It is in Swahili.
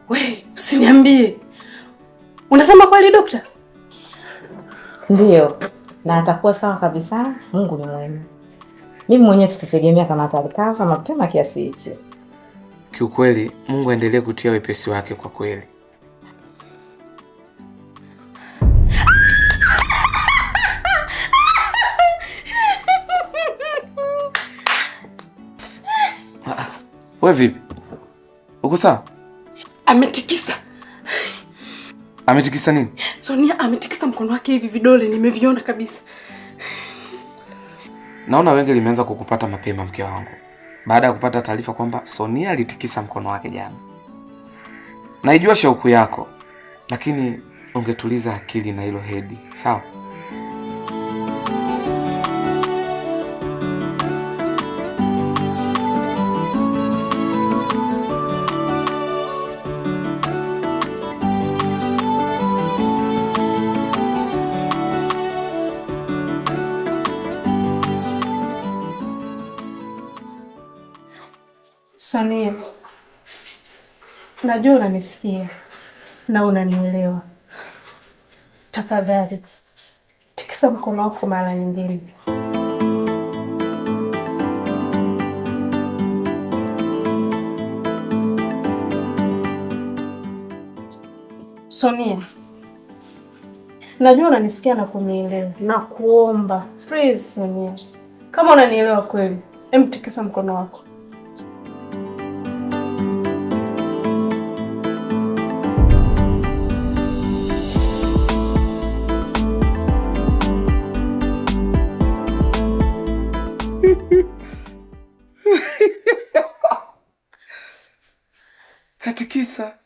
We, usiniambie. Unasema kweli dokta? Ndiyo. Na atakuwa sawa kabisa. Mungu ni mwema. Mimi mwenyewe sikutegemea kama atakava mapema kiasi hicho. Kiukweli, Mungu aendelee kutia wepesi wake kwa kweli. Wewe vipi? Uko sawa? Ametikisa. Ametikisa nini? Sonia ametikisa mkono wake hivi, vidole nimeviona kabisa. Naona wenge limeanza kukupata mapema mke wangu. Baada ya kupata taarifa kwamba Sonia alitikisa mkono wake jana. Naijua shauku yako, lakini ungetuliza akili na hilo hedi, sawa? Sonia, najua unanisikia na unanielewa. Tafadhali tikisa mkono wako mara nyingine. Sonia, najua unanisikia na kunielewa. Na kuomba please Sonia, kama unanielewa kweli, tikisa mkono wako. Katikisa.